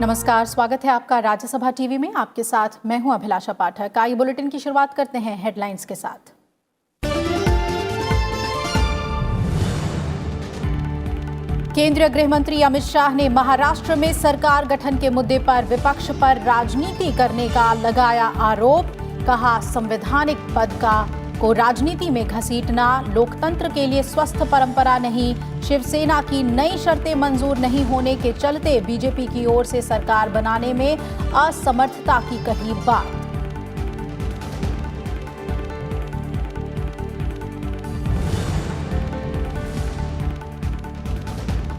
नमस्कार, स्वागत है आपका राज्यसभा टीवी में। आपके साथ मैं हूं अभिलाषा पाठक। आइए बुलेटिन की शुरुआत करते हैं हेडलाइंस के साथ। केंद्रीय गृह मंत्री अमित शाह ने महाराष्ट्र में सरकार गठन के मुद्दे पर विपक्ष पर राजनीति करने का लगाया आरोप। कहा, संवैधानिक पद को राजनीति में घसीटना लोकतंत्र के लिए स्वस्थ परंपरा नहीं। शिवसेना की नई शर्तें मंजूर नहीं होने के चलते बीजेपी की ओर से सरकार बनाने में असमर्थता की कही बात।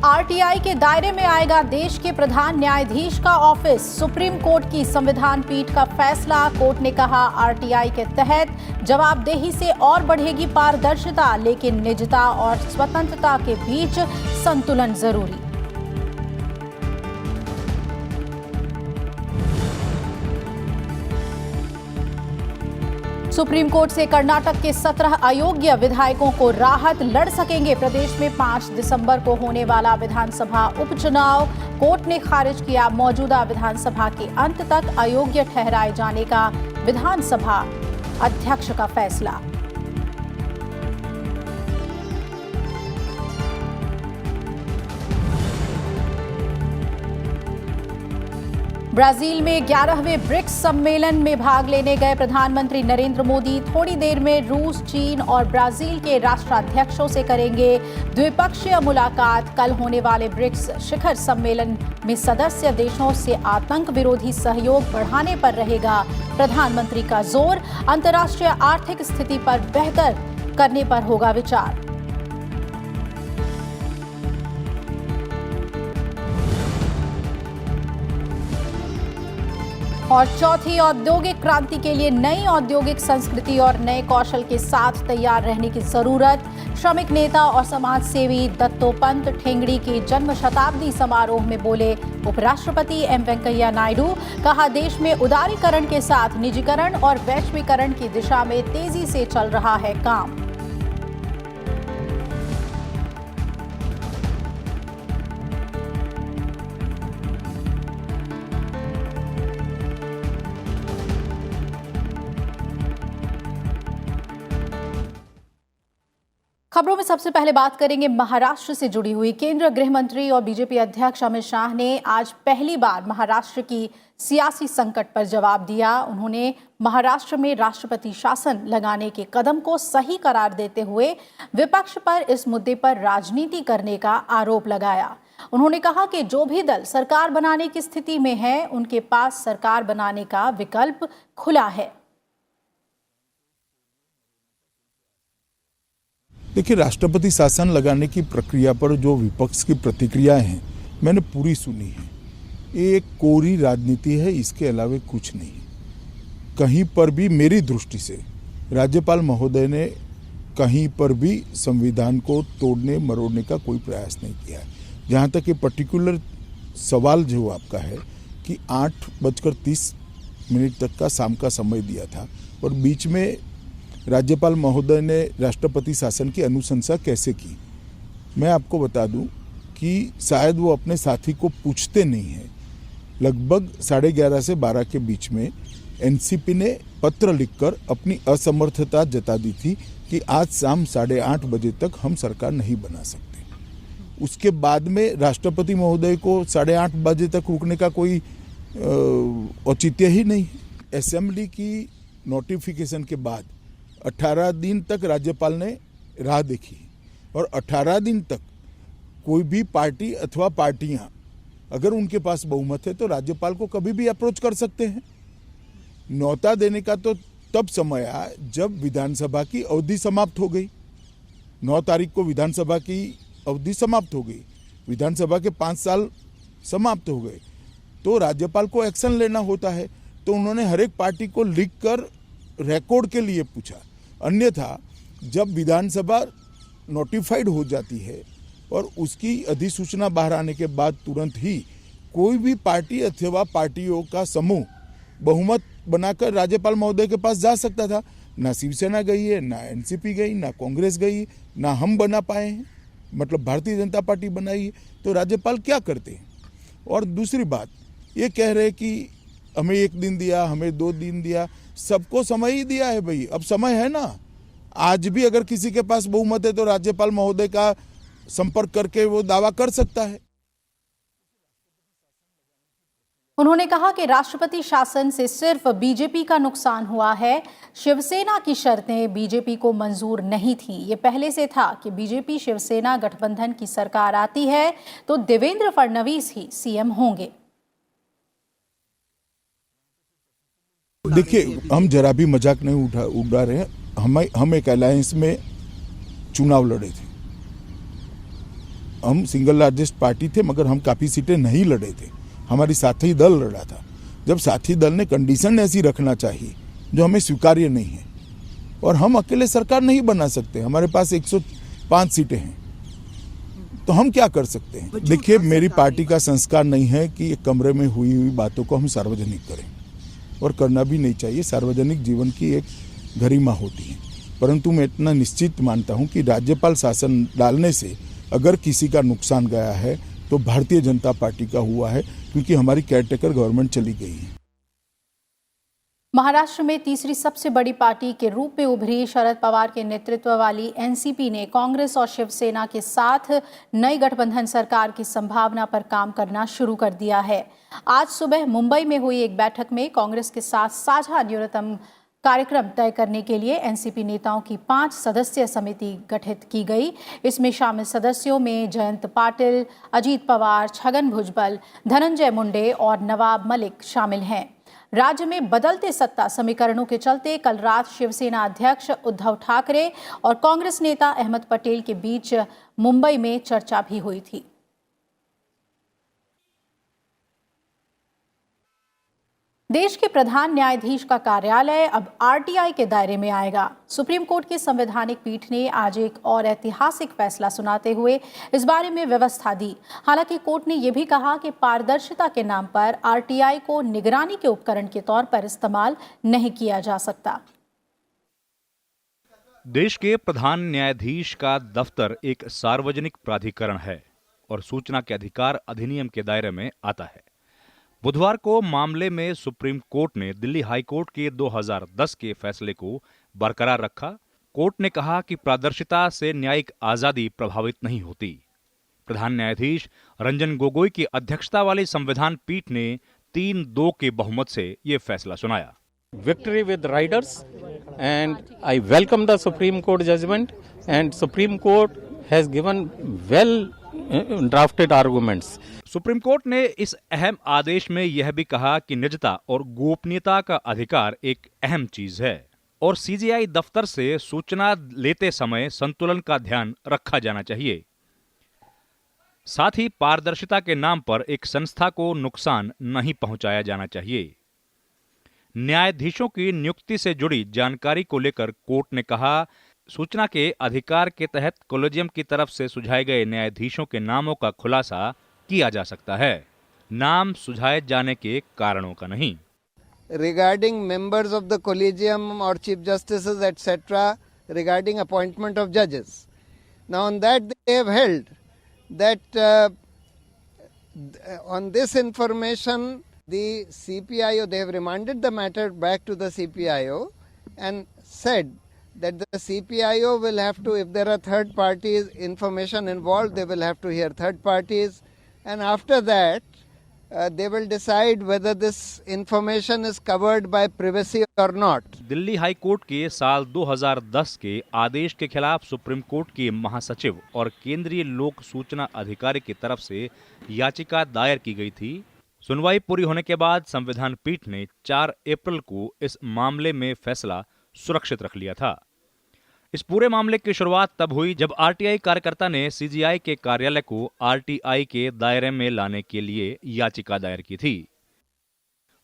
आरटीआई के दायरे में आएगा देश के प्रधान न्यायाधीश का ऑफिस। सुप्रीम कोर्ट की संविधान पीठ का फैसला। कोर्ट ने कहा, आरटीआई के तहत जवाबदेही से और बढ़ेगी पारदर्शिता, लेकिन निजता और स्वतंत्रता के बीच संतुलन जरूरी। सुप्रीम कोर्ट से कर्नाटक के 17 अयोग्य विधायकों को राहत, लड़ सकेंगे। प्रदेश में 5 दिसंबर को होने वाला विधानसभा उपचुनाव। कोर्ट ने खारिज किया मौजूदा विधानसभा के अंत तक अयोग्य ठहराए जाने का विधानसभा अध्यक्ष का फैसला। ब्राजील में 11वें ब्रिक्स सम्मेलन में भाग लेने गए प्रधानमंत्री नरेंद्र मोदी थोड़ी देर में रूस, चीन और ब्राजील के राष्ट्राध्यक्षों से करेंगे द्विपक्षीय मुलाकात। कल होने वाले ब्रिक्स शिखर सम्मेलन में सदस्य देशों से आतंक विरोधी सहयोग बढ़ाने पर रहेगा प्रधानमंत्री का जोर। अंतर्राष्ट्रीय आर्थिक स्थिति पर बेहतर करने पर होगा विचार। और चौथी औद्योगिक क्रांति के लिए नई औद्योगिक संस्कृति और नए कौशल के साथ तैयार रहने की जरूरत। श्रमिक नेता और समाज सेवी दत्तोपंत ठेंगड़ी के जन्म शताब्दी समारोह में बोले उपराष्ट्रपति एम वेंकैया नायडू। कहा, देश में उदारीकरण के साथ निजीकरण और वैश्वीकरण की दिशा में तेजी से चल रहा है काम। खबरों में सबसे पहले बात करेंगे महाराष्ट्र से जुड़ी हुई। केंद्रीय गृह मंत्री और बीजेपी अध्यक्ष अमित शाह ने आज पहली बार महाराष्ट्र की सियासी संकट पर जवाब दिया। उन्होंने महाराष्ट्र में राष्ट्रपति शासन लगाने के कदम को सही करार देते हुए विपक्ष पर इस मुद्दे पर राजनीति करने का आरोप लगाया। उन्होंने कहा कि जो भी दल सरकार बनाने की स्थिति में है, उनके पास सरकार बनाने का विकल्प खुला है। देखिए, राष्ट्रपति शासन लगाने की प्रक्रिया पर जो विपक्ष की प्रतिक्रियाएं हैं, मैंने पूरी सुनी है। ये एक कोरी राजनीति है, इसके अलावा कुछ नहीं। कहीं पर भी मेरी दृष्टि से राज्यपाल महोदय ने कहीं पर भी संविधान को तोड़ने मरोड़ने का कोई प्रयास नहीं किया है। जहाँ तक ये पर्टिकुलर सवाल जो आपका है कि 8:30 तक का शाम का समय दिया था और बीच में राज्यपाल महोदय ने राष्ट्रपति शासन की अनुशंसा कैसे की, मैं आपको बता दूं कि शायद वो अपने साथी को पूछते नहीं हैं। लगभग 11:30 से 12 के बीच में एनसीपी ने पत्र लिखकर अपनी असमर्थता जता दी थी कि आज शाम 8:30 बजे तक हम सरकार नहीं बना सकते। उसके बाद में राष्ट्रपति महोदय को 8:30 बजे तक रुकने का कोई औचित्य ही नहीं है। असेंबली की नोटिफिकेशन के बाद 18 दिन तक राज्यपाल ने राह देखी और 18 दिन तक कोई भी पार्टी अथवा पार्टियां अगर उनके पास बहुमत है तो राज्यपाल को कभी भी अप्रोच कर सकते हैं। न्योता देने का तो तब समय आया जब विधानसभा की अवधि समाप्त हो गई। 9 तारीख को विधानसभा की अवधि समाप्त हो गई, विधानसभा के 5 साल समाप्त हो गए, तो राज्यपाल को एक्शन लेना होता है। तो उन्होंने हर एक पार्टी को लिखकर रिकॉर्ड के लिए पूछा। अन्यथा जब विधानसभा नोटिफाइड हो जाती है और उसकी अधिसूचना बाहर आने के बाद तुरंत ही कोई भी पार्टी अथवा पार्टियों का समूह बहुमत बनाकर राज्यपाल महोदय के पास जा सकता था। ना शिवसेना गई है, ना एनसीपी गई, ना कांग्रेस गई, ना हम बना पाए हैं, मतलब भारतीय जनता पार्टी बनाई है। तो राज्यपाल क्या करते हैं? और दूसरी बात, ये कह रहे कि हमें 1 दिन दिया, हमें 2 दिन दिया, सबको समय ही दिया है भाई। अब समय है ना, आज भी अगर किसी के पास बहुमत है तो राज्यपाल महोदय का संपर्क करके वो दावा कर सकता है। उन्होंने कहा कि राष्ट्रपति शासन से सिर्फ बीजेपी का नुकसान हुआ है। शिवसेना की शर्तें बीजेपी को मंजूर नहीं थी। ये पहले से था कि बीजेपी शिवसेना गठबंधन की सरकार आती है तो देवेंद्र फडणवीस ही सीएम होंगे। देखिए, हम जरा भी मजाक नहीं उड़ा रहे हैं। हम एक अलायंस में चुनाव लड़े थे। हम सिंगल लार्जेस्ट पार्टी थे, मगर हम काफी सीटें नहीं लड़े थे। हमारी साथी दल लड़ा था। जब साथी दल ने कंडीशन ऐसी रखना चाहिए जो हमें स्वीकार्य नहीं है, और हम अकेले सरकार नहीं बना सकते। हमारे पास 105 सीटें हैं, तो हम क्या कर सकते हैं? देखिए, मेरी पार्टी का संस्कार नहीं है कि एक कमरे में हुई बातों को हम सार्वजनिक करें, और करना भी नहीं चाहिए। सार्वजनिक जीवन की एक गरिमा होती है। परंतु मैं इतना निश्चित मानता हूं कि राज्यपाल शासन डालने से अगर किसी का नुकसान गया है तो भारतीय जनता पार्टी का हुआ है, क्योंकि हमारी केयरटेकर गवर्नमेंट चली गई है। महाराष्ट्र में तीसरी सबसे बड़ी पार्टी के रूप में उभरी शरद पवार के नेतृत्व वाली एनसीपी ने कांग्रेस और शिवसेना के साथ नई गठबंधन सरकार की संभावना पर काम करना शुरू कर दिया है। आज सुबह मुंबई में हुई एक बैठक में कांग्रेस के साथ साझा न्यूनतम कार्यक्रम तय करने के लिए एनसीपी नेताओं की 5 सदस्यीय समिति गठित की गई। इसमें शामिल सदस्यों में जयंत पाटिल, अजीत पवार, छगन भुजबल, धनंजय मुंडे और नवाब मलिक शामिल हैं। राज्य में बदलते सत्ता समीकरणों के चलते कल रात शिवसेना अध्यक्ष उद्धव ठाकरे और कांग्रेस नेता अहमद पटेल के बीच मुंबई में चर्चा भी हुई थी। देश के प्रधान न्यायाधीश का कार्यालय अब आरटीआई के दायरे में आएगा। सुप्रीम कोर्ट की संवैधानिक पीठ ने आज एक और ऐतिहासिक फैसला सुनाते हुए इस बारे में व्यवस्था दी। हालांकि कोर्ट ने यह भी कहा कि पारदर्शिता के नाम पर आरटीआई को निगरानी के उपकरण के तौर पर इस्तेमाल नहीं किया जा सकता। देश के प्रधान न्यायाधीश का दफ्तर एक सार्वजनिक प्राधिकरण है और सूचना के अधिकार अधिनियम के दायरे में आता है। बुधवार को मामले में सुप्रीम कोर्ट ने दिल्ली हाई कोर्ट के 2010 के फैसले को बरकरार रखा। कोर्ट ने कहा कि पारदर्शिता से न्यायिक आजादी प्रभावित नहीं होती। प्रधान न्यायाधीश रंजन गोगोई की अध्यक्षता वाली संविधान पीठ ने 3-2 के बहुमत से ये फैसला सुनाया। Victory with riders, and I welcome the Supreme Court judgment, and Supreme Court has given well drafted arguments. Supreme court ने इस अहम आदेश में यह भी कहा कि निजता और गोपनीयता का अधिकार एक अहम चीज है और सीजीआई दफ्तर से सूचना लेते समय संतुलन का ध्यान रखा जाना चाहिए। साथ ही पारदर्शिता के नाम पर एक संस्था को नुकसान नहीं पहुंचाया जाना चाहिए। न्यायाधीशों की नियुक्ति से जुड़ी जानकारी को लेकर कोर्ट ने कहा, सूचना के अधिकार के तहत कॉलेजियम की तरफ से सुझाए गए न्यायाधीशों के नामों का खुलासा किया जा सकता है, नाम सुझाए जाने के कारणों का नहीं। Regarding members of the collegium or chief justices etc. regarding appointment of judges. Now on that they have held that on this information the CPIO, they have remanded the matter back to the CPIO and said that the CPIO will have to, if there are third parties information involved, they will have to hear third parties, and after that they will decide whether this information is covered by privacy or not. Delhi high court के साल 2010 के आदेश के खिलाफ supreme court के महासचिव और केंद्रीय लोक सूचना अधिकारी की तरफ से याचिका दायर की गई थी। सुनवाई पूरी होने के बाद संविधान पीठ ने 4 अप्रैल को इस मामले में फैसला सुरक्षित रख लिया था। इस पूरे मामले की शुरुआत तब हुई जब आरटीआई कार्यकर्ता ने सीजीआई के कार्यालय को आरटीआई के दायरे में लाने के लिए याचिका दायर की थी।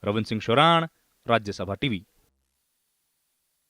रविंद्र सिंह शोराण, राज्यसभा टीवी।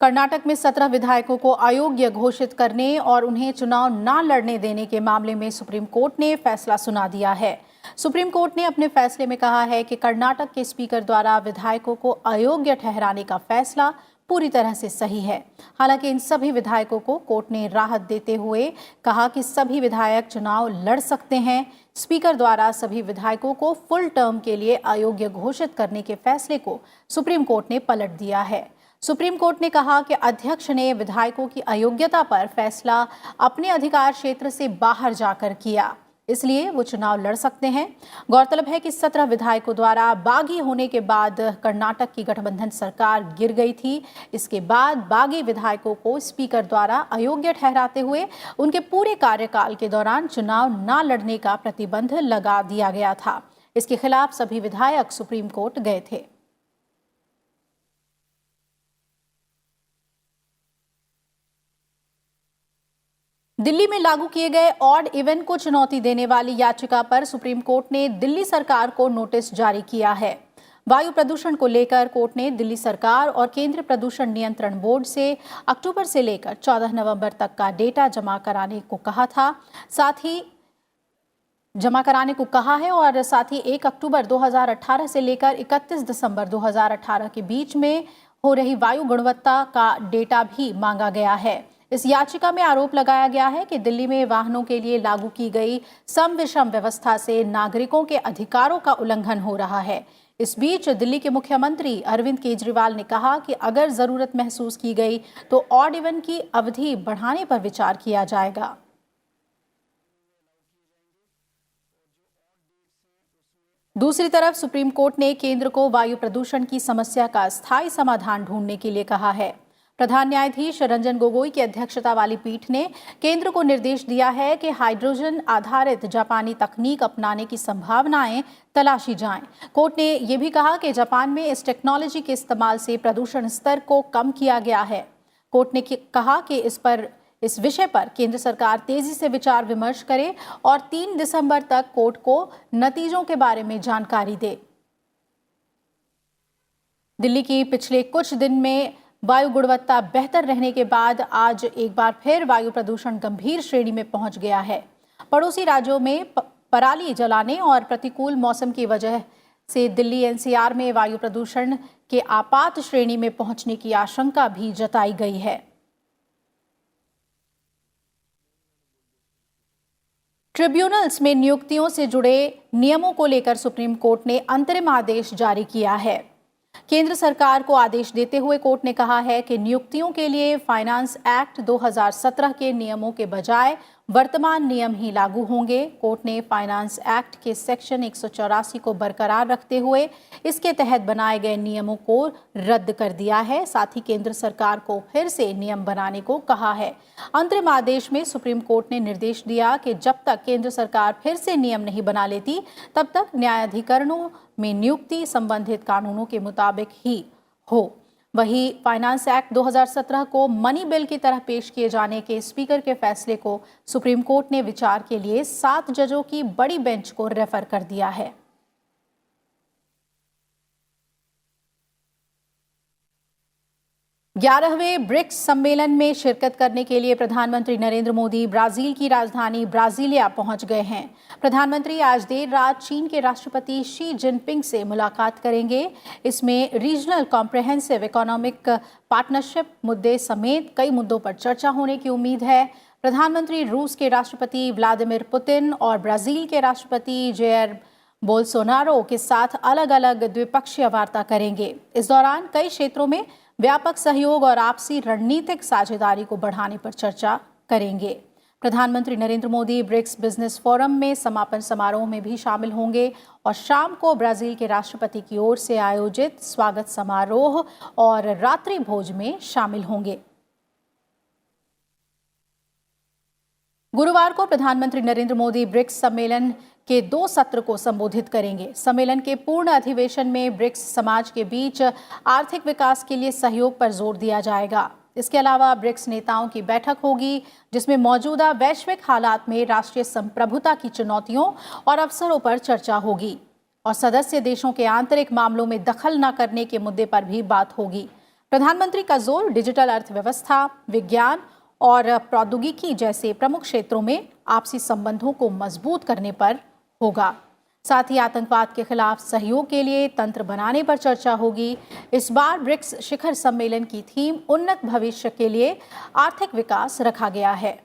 कर्नाटक में 17 विधायकों को अयोग्य घोषित करने और उन्हें चुनाव न लड़ने देने के मामले में सुप्रीम कोर्ट ने फैसला सुना दिया है। सुप्रीम कोर्ट ने अपने फैसले में कहा है कि कर्नाटक के स्पीकर द्वारा विधायकों को अयोग्य ठहराने का फैसला पूरी तरह से सही है। हालांकि इन सभी विधायकों को कोर्ट ने राहत देते हुए कहा कि सभी विधायक चुनाव लड़ सकते हैं। स्पीकर द्वारा सभी विधायकों को फुल टर्म के लिए अयोग्य घोषित करने के फैसले को सुप्रीम कोर्ट ने पलट दिया है। सुप्रीम कोर्ट ने कहा कि अध्यक्ष ने विधायकों की अयोग्यता पर फैसला अपने अधिकार क्षेत्र से बाहर जाकर किया, इसलिए वो चुनाव लड़ सकते हैं। गौरतलब है कि 17 विधायकों द्वारा बागी होने के बाद कर्नाटक की गठबंधन सरकार गिर गई थी। इसके बाद बागी विधायकों को स्पीकर द्वारा अयोग्य ठहराते हुए उनके पूरे कार्यकाल के दौरान चुनाव न लड़ने का प्रतिबंध लगा दिया गया था। इसके खिलाफ सभी विधायक सुप्रीम कोर्ट गए थे। दिल्ली में लागू किए गए ऑड इवन को चुनौती देने वाली याचिका पर सुप्रीम कोर्ट ने दिल्ली सरकार को नोटिस जारी किया है। वायु प्रदूषण को लेकर कोर्ट ने दिल्ली सरकार और केंद्रीय प्रदूषण नियंत्रण बोर्ड से अक्टूबर से लेकर 14 नवंबर तक का डेटा जमा कराने को कहा था। साथ ही जमा कराने को कहा है और साथ ही 1 अक्टूबर 2018 से लेकर 31 दिसंबर 2018 के बीच में हो रही वायु गुणवत्ता का डेटा भी मांगा गया है। इस याचिका में आरोप लगाया गया है कि दिल्ली में वाहनों के लिए लागू की गई सम विषम व्यवस्था से नागरिकों के अधिकारों का उल्लंघन हो रहा है। इस बीच दिल्ली के मुख्यमंत्री अरविंद केजरीवाल ने कहा कि अगर जरूरत महसूस की गई तो ऑड इवन की अवधि बढ़ाने पर विचार किया जाएगा। दूसरी तरफ सुप्रीम कोर्ट ने केंद्र को वायु प्रदूषण की समस्या का स्थायी समाधान ढूंढने के लिए कहा है। प्रधान न्यायाधीश रंजन गोगोई की अध्यक्षता वाली पीठ ने केंद्र को निर्देश दिया है कि हाइड्रोजन आधारित जापानी तकनीक अपनाने की संभावनाएं तलाशी जाएं। कोर्ट ने यह भी कहा कि जापान में इस टेक्नोलॉजी के इस्तेमाल से प्रदूषण स्तर को कम किया गया है। कोर्ट ने कहा कि इस विषय पर केंद्र सरकार तेजी से विचार विमर्श करे और 3 दिसंबर तक कोर्ट को नतीजों के बारे में जानकारी दे। दिल्ली की पिछले कुछ दिन में वायु गुणवत्ता बेहतर रहने के बाद आज एक बार फिर वायु प्रदूषण गंभीर श्रेणी में पहुंच गया है। पड़ोसी राज्यों में पराली जलाने और प्रतिकूल मौसम की वजह से दिल्ली एनसीआर में वायु प्रदूषण के आपात श्रेणी में पहुंचने की आशंका भी जताई गई है। ट्रिब्यूनल्स में नियुक्तियों से जुड़े नियमों को लेकर सुप्रीम कोर्ट ने अंतरिम आदेश जारी किया है। केंद्र सरकार को आदेश देते हुए कोर्ट ने कहा है कि नियुक्तियों के लिए फाइनेंस एक्ट 2017 के नियमों के बजाय वर्तमान नियम ही लागू होंगे। कोर्ट ने फाइनेंस एक्ट के सेक्शन 184 को बरकरार रखते हुए इसके तहत बनाए गए नियमों को रद्द कर दिया है। साथ ही केंद्र सरकार को फिर से नियम बनाने को कहा है। अंतरिम आदेश में सुप्रीम कोर्ट ने निर्देश दिया कि जब तक केंद्र सरकार फिर से नियम नहीं बना लेती तब तक न्यायाधिकरणों में नियुक्ति संबंधित कानूनों के मुताबिक ही हो। वहीं फाइनेंस एक्ट 2017 को मनी बिल की तरह पेश किए जाने के स्पीकर के फैसले को सुप्रीम कोर्ट ने विचार के लिए 7 जजों की बड़ी बेंच को रेफर कर दिया है। ग्यारहवें ब्रिक्स सम्मेलन में शिरकत करने के लिए प्रधानमंत्री नरेंद्र मोदी ब्राजील की राजधानी ब्राजीलिया पहुंच गए हैं। प्रधानमंत्री आज देर रात चीन के राष्ट्रपति शी जिनपिंग से मुलाकात करेंगे। इसमें रीजनल कॉम्प्रिहेंसिव इकोनॉमिक पार्टनरशिप मुद्दे समेत कई मुद्दों पर चर्चा होने की उम्मीद है। प्रधानमंत्री रूस के राष्ट्रपति व्लादिमीर पुतिन और ब्राजील के राष्ट्रपति जेयर बोल्सोनारो के साथ अलग अलग द्विपक्षीय वार्ता करेंगे। इस दौरान कई क्षेत्रों में व्यापक सहयोग और आपसी रणनीतिक साझेदारी को बढ़ाने पर चर्चा करेंगे। प्रधानमंत्री Narendra Modi BRICS business forum में समापन समारोह में भी शामिल होंगे और शाम को ब्राजील के राष्ट्रपति की ओर से आयोजित स्वागत समारोह और रात्रि भोज में शामिल होंगे। गुरुवार को प्रधानमंत्री नरेंद्र मोदी ब्रिक्स सम्मेलन के 2 सत्र को संबोधित करेंगे। सम्मेलन के पूर्ण अधिवेशन में ब्रिक्स समाज के बीच आर्थिक विकास के लिए सहयोग पर जोर दिया जाएगा। इसके अलावा ब्रिक्स नेताओं की बैठक होगी जिसमें मौजूदा वैश्विक हालात में राष्ट्रीय संप्रभुता की चुनौतियों और अवसरों पर चर्चा होगी और सदस्य देशों के आंतरिक मामलों में दखल न करने के मुद्दे पर भी बात होगी। प्रधानमंत्री का जोर डिजिटल अर्थव्यवस्था, विज्ञान और प्रौद्योगिकी जैसे प्रमुख क्षेत्रों में आपसी संबंधों को मजबूत करने पर होगा। साथ ही आतंकवाद के खिलाफ सहयोग के लिए तंत्र बनाने पर चर्चा होगी। इस बार ब्रिक्स शिखर सम्मेलन की थीम उन्नत भविष्य के लिए आर्थिक विकास रखा गया है।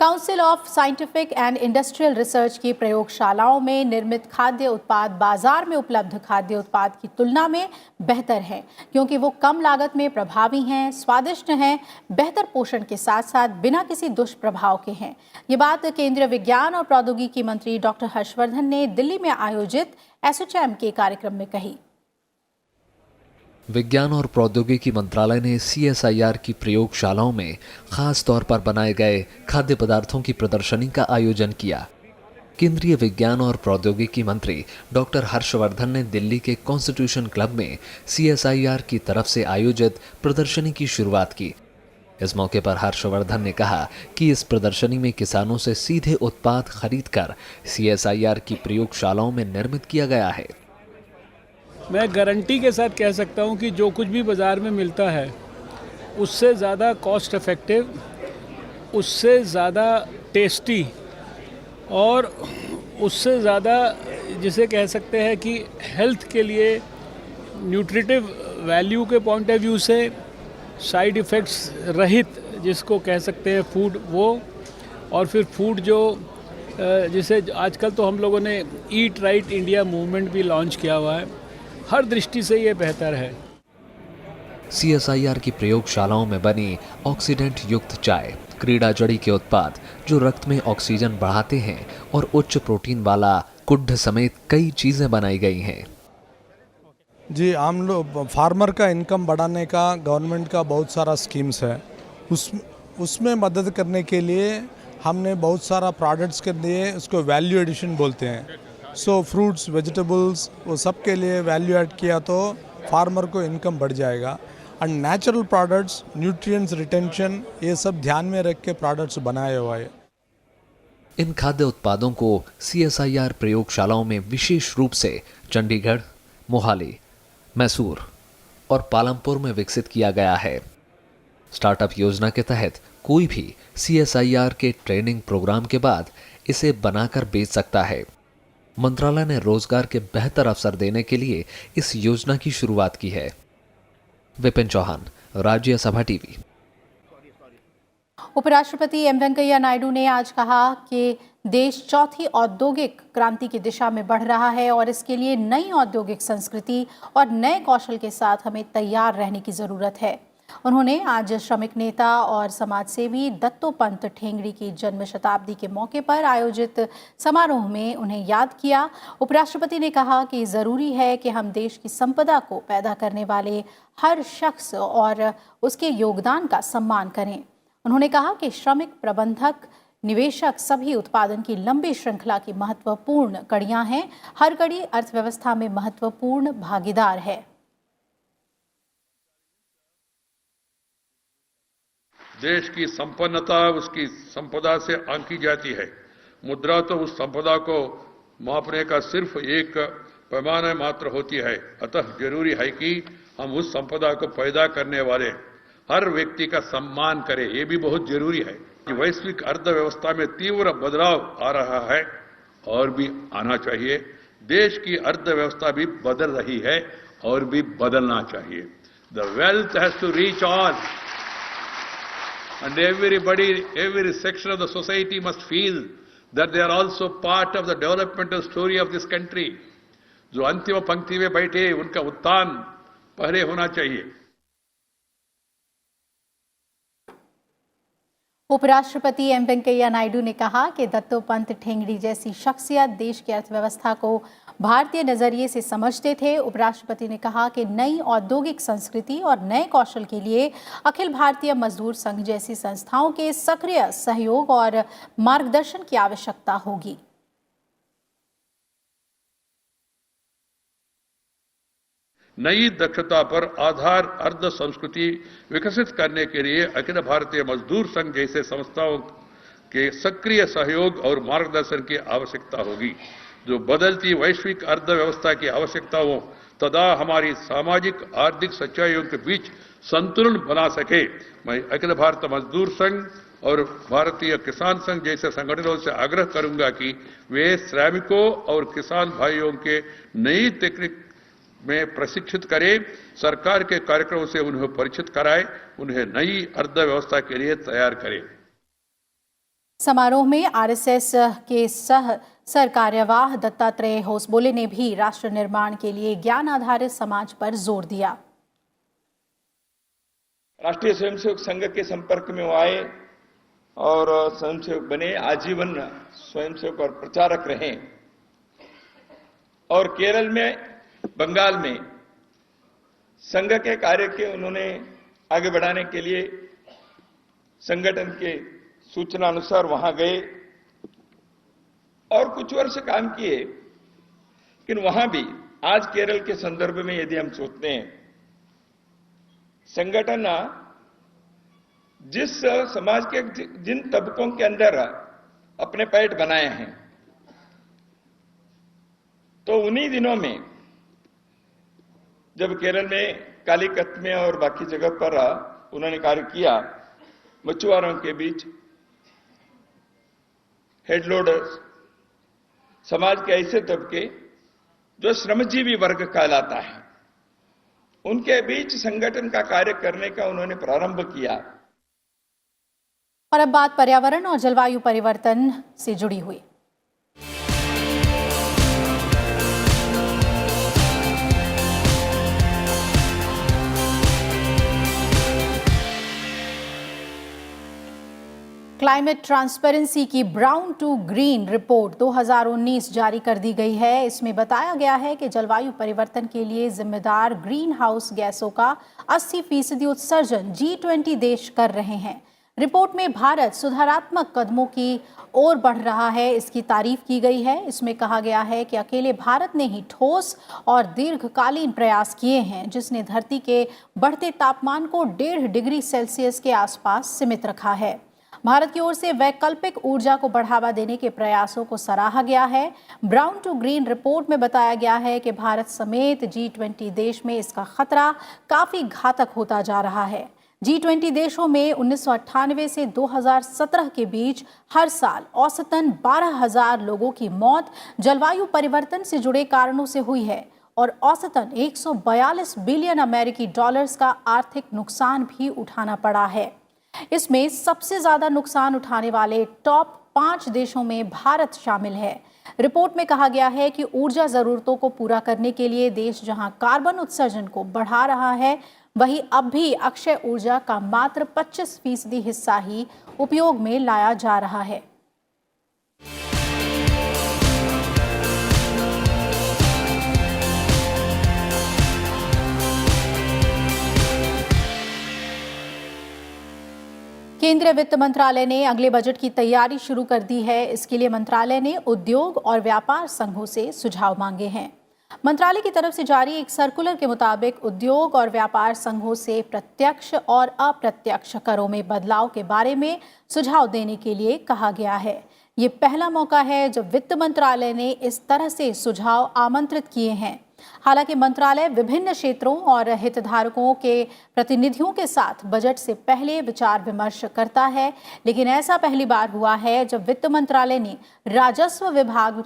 Council of scientific and industrial research की प्रयोगशालाओं में निर्मित खाद्य उत्पाद बाजार में उपलब्ध खाद्य उत्पाद की तुलना में बेहतर हैं, क्योंकि वो कम लागत में प्रभावी हैं, स्वादिष्ट हैं, बेहतर पोषण के साथ साथ बिना किसी दुष्प्रभाव के हैं। ये बात केंद्रीय विज्ञान और प्रौद्योगिकी मंत्री डॉक्टर हर्षवर्धन ने दिल्ली में आयोजित एसोचैम के कार्यक्रम में कही। विज्ञान और प्रौद्योगिकी मंत्रालय ने CSIR की प्रयोगशालाओं में खास तौर पर बनाए गए खाद्य पदार्थों की प्रदर्शनी का आयोजन किया। केंद्रीय विज्ञान और प्रौद्योगिकी मंत्री डॉक्टर हर्षवर्धन ने दिल्ली के कॉन्स्टिट्यूशन क्लब में CSIR की तरफ से आयोजित प्रदर्शनी की शुरुआत की। इस मौके पर हर्षवर्धन ने कहा कि इस प्रदर्शनी में किसानों से सीधे उत्पाद खरीदकर CSIR की प्रयोगशालाओं में निर्मित किया गया है। मैं गारंटी के साथ कह सकता हूं कि जो कुछ भी बाज़ार में मिलता है उससे ज़्यादा कॉस्ट इफ़ेक्टिव, उससे ज़्यादा टेस्टी और उससे ज़्यादा जिसे कह सकते हैं कि हेल्थ के लिए न्यूट्रिटिव वैल्यू के पॉइंट ऑफ व्यू से साइड इफ़ेक्ट्स रहित जिसको कह सकते हैं फूड वो, और फिर फूड जो जिसे आजकल तो हम लोगों ने ईट राइट इंडिया मूवमेंट भी लॉन्च किया हुआ है, हर दृष्टि से ये बेहतर है। CSIR की प्रयोगशालाओं में बनी ऑक्सीडेंट युक्त चाय, क्रीड़ा जड़ी के उत्पाद जो रक्त में ऑक्सीजन बढ़ाते हैं और उच्च प्रोटीन वाला कुड्ढ समेत कई चीजें बनाई गई हैं। जी, हम लोग फार्मर का इनकम बढ़ाने का गवर्नमेंट का बहुत सारा स्कीम्स है, उसमें मदद करने के लिए हमने बहुत सारा प्रोडक्ट्स के लिए उसको वैल्यू एडिशन बोलते हैं। सो फ्रूट्स, वेजिटेबल्स वो सब के लिए वैल्यू ऐड किया तो फार्मर को इनकम बढ़ जाएगा। And natural products, nutrients retention, ये सब ध्यान में रख के प्रोडक्ट्स बनाए हुआ है। इन खाद्य उत्पादों को CSIR प्रयोगशालाओं में विशेष रूप से चंडीगढ़, मोहाली, मैसूर और पालमपुर में विकसित किया गया है। स्टार्टअप योजना के तहत कोई भी CSIR के ट्रेनिंग प्रोग्राम के बाद इसे बनाकर बेच सकता है। मंत्रालय ने रोजगार के बेहतर अवसर देने के लिए इस योजना की शुरुआत की है। विपिन चौहान, राज्यसभा टीवी। उपराष्ट्रपति एम वेंकैया नायडू ने आज कहा कि देश चौथी औद्योगिक क्रांति की दिशा में बढ़ रहा है और इसके लिए नई औद्योगिक संस्कृति और नए कौशल के साथ हमें तैयार रहने की जरूरत है। उन्होंने आज श्रमिक नेता और समाजसेवी दत्तोपंत ठेंगड़ी की जन्म शताब्दी के मौके पर आयोजित समारोह में उन्हें याद किया। उपराष्ट्रपति ने कहा कि जरूरी है कि हम देश की संपदा को पैदा करने वाले हर शख्स और उसके योगदान का सम्मान करें। उन्होंने कहा कि श्रमिक, प्रबंधक, निवेशक सभी उत्पादन की लंबी श्रृंखला की महत्वपूर्ण कड़ियां हैं। हर कड़ी अर्थव्यवस्था में महत्वपूर्ण भागीदार है। देश की संपन्नता उसकी संपदा से आंकी जाती है। मुद्रा तो उस संपदा को मापने का सिर्फ एक पैमाना मात्र होती है। अतः जरूरी है कि हम उस संपदा को पैदा करने वाले हर व्यक्ति का सम्मान करें। ये भी बहुत जरूरी है कि वैश्विक अर्थव्यवस्था में तीव्र बदलाव आ रहा है और भी आना चाहिए। देश की अर्थव्यवस्था भी बदल रही है और भी बदलना चाहिए। The wealth has to reach all and every section of the society must feel that they are also part of the developmental story of this country. जो अंतिम पंक्ति में बैठे उनका उत्थान पहले होना चाहिए। उपराष्ट्रपति एम वेंकैया नायडू ने कहा कि दत्तोपंत ठेंगड़ी जैसी शख्सियत देश की अर्थव्यवस्था को भारतीय नजरिए से समझते थे। उपराष्ट्रपति ने कहा कि नई औद्योगिक संस्कृति और नए कौशल के लिए अखिल भारतीय मजदूर संघ जैसी संस्थाओं के सक्रिय सहयोग और मार्गदर्शन की आवश्यकता होगी। नई दक्षता पर आधार अर्ध संस्कृति विकसित करने के लिए अखिल भारतीय मजदूर संघ जैसे संस्थाओं के सक्रिय सहयोग और मार्गदर्शन की आवश्यकता होगी, जो बदलती वैश्विक अर्थव्यवस्था की आवश्यकताओं तथा हमारी सामाजिक आर्थिक सच्चाइयों के बीच संतुलन बना सके। मैं अखिल भारत मजदूर संघ और भारतीय किसान संघ जैसे संगठनों से आग्रह करूंगा कि वे श्रमिकों और किसान भाइयों के नई तकनीक में प्रशिक्षित करें, सरकार के कार्यक्रमों से उन्हें परिचित कराएं, उन्हें नई अर्थव्यवस्था के लिए तैयार करें। समारोह में आरएसएस के सर कार्यवाह दत्तात्रेय होसबोले ने भी राष्ट्र निर्माण के लिए ज्ञान आधारित समाज पर जोर दिया। राष्ट्रीय स्वयंसेवक संघ के संपर्क में वो आए और स्वयंसेवक बने, आजीवन स्वयंसेवक और प्रचारक रहे और केरल में, बंगाल में संघ के कार्य के उन्होंने आगे बढ़ाने के लिए संगठन के सूचना अनुसार वहां गए और कुछ वर्ष काम किए। लेकिन वहां भी आज केरल के संदर्भ में यदि हम सोचते हैं, संगठन जिस समाज के जिन तबकों के अंदर अपने पैठ बनाए हैं, तो उन्हीं दिनों में जब केरल में कालीकत में और बाकी जगह पर उन्होंने कार्य किया, मछुआरों के बीच हेड लोडर्स, समाज के ऐसे तबके जो श्रमजीवी वर्ग कहलाता है, उनके बीच संगठन का कार्य करने का उन्होंने प्रारंभ किया। और अब बात पर्यावरण और जलवायु परिवर्तन से जुड़ी हुई। क्लाइमेट ट्रांसपेरेंसी की ब्राउन टू ग्रीन रिपोर्ट 2019 जारी कर दी गई है। इसमें बताया गया है कि जलवायु परिवर्तन के लिए जिम्मेदार ग्रीन हाउस गैसों का 80% उत्सर्जन G20 देश कर रहे हैं। रिपोर्ट में भारत सुधारात्मक कदमों की ओर बढ़ रहा है, इसकी तारीफ की गई है। इसमें कहा गया है कि अकेले भारत ने ही ठोस और दीर्घकालीन प्रयास किए हैं, जिसने धरती के बढ़ते तापमान को 1.5 डिग्री सेल्सियस के आसपास सीमित रखा है। भारत की ओर से वैकल्पिक ऊर्जा को बढ़ावा देने के प्रयासों को सराहा गया है। ब्राउन टू ग्रीन रिपोर्ट में बताया गया है कि भारत समेत G20 देश में इसका खतरा काफी घातक होता जा रहा है। G20 देशों में 1998 से 2017 के बीच हर साल औसतन 12,000 लोगों की मौत जलवायु परिवर्तन से जुड़े कारणों से हुई है और औसतन 142 बिलियन अमेरिकी डॉलर्स का आर्थिक नुकसान भी उठाना पड़ा है। इसमें सबसे ज्यादा नुकसान उठाने वाले टॉप 5 देशों में भारत शामिल है। रिपोर्ट में कहा गया है कि ऊर्जा जरूरतों को पूरा करने के लिए देश जहां कार्बन उत्सर्जन को बढ़ा रहा है, वहीं अब भी अक्षय ऊर्जा का मात्र 25% हिस्सा ही उपयोग में लाया जा रहा है। केंद्रीय वित्त मंत्रालय ने अगले बजट की तैयारी शुरू कर दी है। इसके लिए मंत्रालय ने उद्योग और व्यापार संघों से सुझाव मांगे हैं। मंत्रालय की तरफ से जारी एक सर्कुलर के मुताबिक उद्योग और व्यापार संघों से प्रत्यक्ष और अप्रत्यक्ष करों में बदलाव के बारे में सुझाव देने के लिए कहा गया है। ये पहला मौका है जब वित्त मंत्रालय ने इस तरह से सुझाव आमंत्रित किए हैं। हालांकि मंत्रालय विभिन्न क्षेत्रों और हितधारकों के प्रतिनिधियों के साथ बजट से पहले विचार विमर्श करता है, लेकिन ऐसा पहली बार हुआ है जब वित्त मंत्रालय ने राजस्व विभाग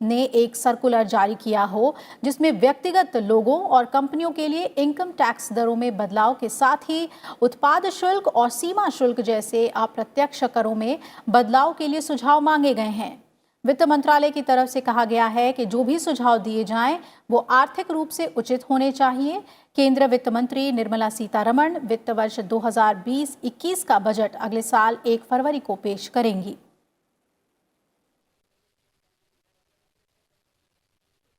ने एक सर्कुलर जारी किया हो, जिसमें व्यक्तिगत लोगों और कंपनियों के लिए इनकम टैक्स दरों में बदलाव के साथ ही उत्पाद शुल्क और सीमा शुल्क जैसे अप्रत्यक्ष करों में बदलाव के लिए सुझाव मांगे गए हैं। वित्त मंत्रालय की तरफ से कहा गया है कि जो भी सुझाव दिए जाएं वो आर्थिक रूप से उचित होने चाहिए। केंद्रीय वित्त मंत्री निर्मला सीतारमण वित्त वर्ष 2020-21 का बजट अगले साल 1 फरवरी को पेश करेंगी।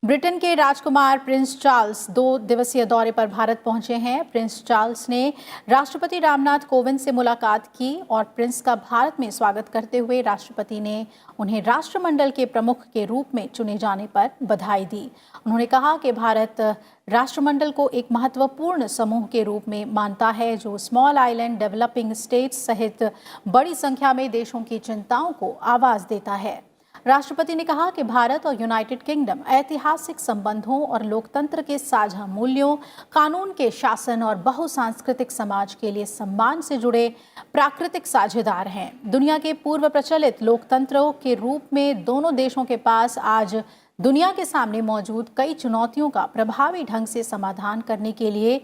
ब्रिटेन के राजकुमार प्रिंस चार्ल्स 2 दिवसीय दौरे पर भारत पहुंचे हैं। प्रिंस चार्ल्स ने राष्ट्रपति रामनाथ कोविंद से मुलाकात की और प्रिंस का भारत में स्वागत करते हुए राष्ट्रपति ने उन्हें राष्ट्रमंडल के प्रमुख के रूप में चुने जाने पर बधाई दी। उन्होंने कहा कि भारत राष्ट्रमंडल को एक महत्वपूर्ण समूह के रूप में मानता है, जो स्मॉल आइलैंड डेवलपिंग स्टेट्स सहित बड़ी संख्या में देशों की चिंताओं को आवाज देता है। राष्ट्रपति ने कहा कि भारत और यूनाइटेड किंगडम ऐतिहासिक संबंधों और लोकतंत्र के साझा मूल्यों, कानून के शासन और बहुसांस्कृतिक समाज के लिए सम्मान से जुड़े प्राकृतिक साझेदार हैं। दुनिया के पूर्व प्रचलित लोकतंत्रों के रूप में दोनों देशों के पास आज दुनिया के सामने मौजूद कई चुनौतियों का प्रभावी ढंग से समाधान करने के लिए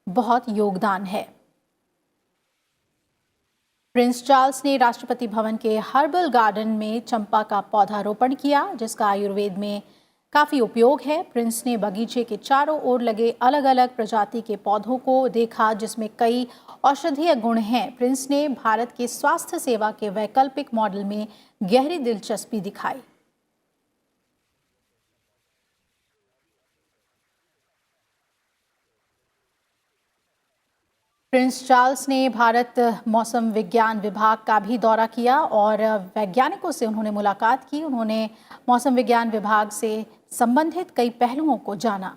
बहुत योगदान है। प्रिंस चार्ल्स ने राष्ट्रपति भवन के हर्बल गार्डन में चंपा का पौधारोपण किया, जिसका आयुर्वेद में काफी उपयोग है। प्रिंस ने बगीचे के चारों ओर लगे अलग अलग प्रजाति के पौधों को देखा, जिसमें कई औषधीय गुण हैं। प्रिंस ने भारत के स्वास्थ्य सेवा के वैकल्पिक मॉडल में गहरी दिलचस्पी दिखाई। प्रिंस चार्ल्स ने भारत मौसम विज्ञान विभाग का भी दौरा किया और वैज्ञानिकों से उन्होंने मुलाकात की। उन्होंने मौसम विज्ञान विभाग से संबंधित कई पहलुओं को जाना।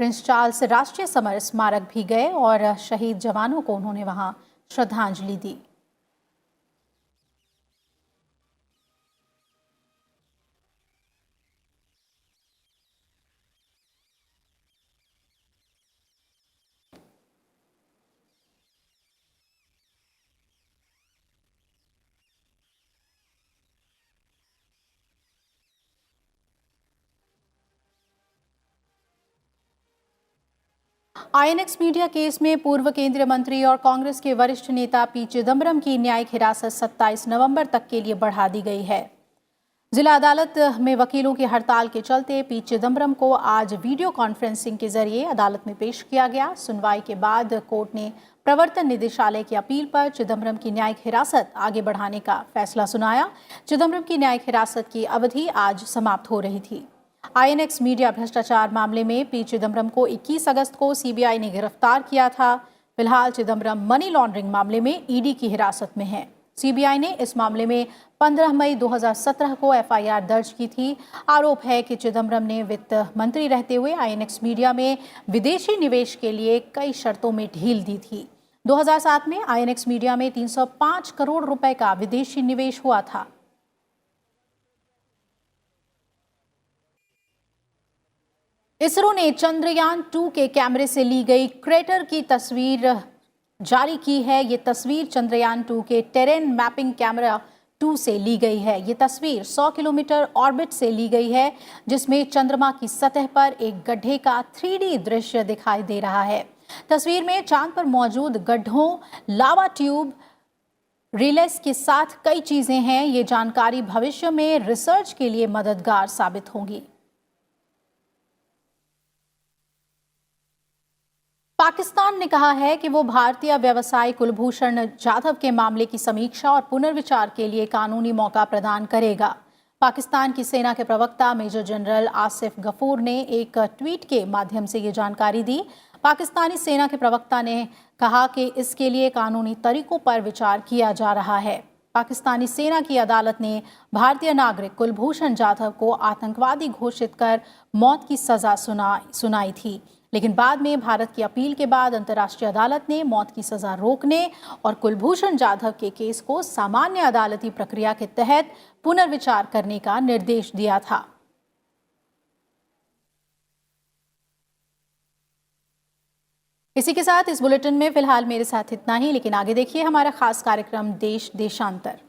प्रिंस चार्ल्स राष्ट्रीय समर स्मारक भी गए और शहीद जवानों को उन्होंने वहां श्रद्धांजलि दी। आईएनएक्स मीडिया केस में पूर्व केंद्रीय मंत्री और कांग्रेस के वरिष्ठ नेता पी चिदम्बरम की न्यायिक हिरासत 27 नवंबर तक के लिए बढ़ा दी गई है। जिला अदालत में वकीलों की हड़ताल के चलते पी चिदम्बरम को आज वीडियो कॉन्फ्रेंसिंग के जरिए अदालत में पेश किया गया। सुनवाई के बाद कोर्ट ने प्रवर्तन निदेशालय की अपील पर चिदम्बरम की न्यायिक हिरासत आगे बढ़ाने का फैसला सुनाया। चिदम्बरम की न्यायिक हिरासत की अवधि आज समाप्त हो रही थी। आईएनएक्स मीडिया भ्रष्टाचार मामले में पी चिदम्बरम को 21 अगस्त को सीबीआई ने गिरफ्तार किया था। फिलहाल चिदम्बरम मनी लॉन्ड्रिंग मामले में ईडी की हिरासत में है। सीबीआई ने इस मामले में 15 मई 2017 को एफआईआर दर्ज की थी। आरोप है कि चिदम्बरम ने वित्त मंत्री रहते हुए आईएनएक्स मीडिया में विदेशी निवेश के लिए कई शर्तों में ढील दी थी। 2007 में आईएनएक्स मीडिया में 305 करोड़ रुपए का विदेशी निवेश हुआ था। इसरो ने चंद्रयान 2 के कैमरे से ली गई क्रेटर की तस्वीर जारी की है। ये तस्वीर चंद्रयान 2 के टेरेन मैपिंग कैमरा 2 से ली गई है। ये तस्वीर 100 किलोमीटर ऑर्बिट से ली गई है, जिसमें चंद्रमा की सतह पर एक गड्ढे का 3D दृश्य दिखाई दे रहा है। तस्वीर में चांद पर मौजूद गड्ढों, लावा ट्यूब, रिलेस के साथ कई चीजें हैं। ये जानकारी भविष्य में रिसर्च के लिए मददगार साबित होगी। पाकिस्तान ने कहा है कि वो भारतीय व्यवसायी कुलभूषण जाधव के मामले की समीक्षा और पुनर्विचार के लिए कानूनी मौका प्रदान करेगा। पाकिस्तान की सेना के प्रवक्ता मेजर जनरल आसिफ गफूर ने एक ट्वीट के माध्यम से ये जानकारी दी। पाकिस्तानी सेना के प्रवक्ता ने कहा कि इसके लिए कानूनी तरीकों पर विचार किया जा रहा है। पाकिस्तानी सेना की अदालत ने भारतीय नागरिक कुलभूषण जाधव को आतंकवादी घोषित कर मौत की सजा सुनाई थी, लेकिन बाद में भारत की अपील के बाद अंतर्राष्ट्रीय अदालत ने मौत की सजा रोकने और कुलभूषण जाधव के केस को सामान्य अदालती प्रक्रिया के तहत पुनर्विचार करने का निर्देश दिया था। इसी के साथ इस बुलेटिन में फिलहाल मेरे साथ इतना ही, लेकिन आगे देखिए हमारा खास कार्यक्रम देश देशांतर।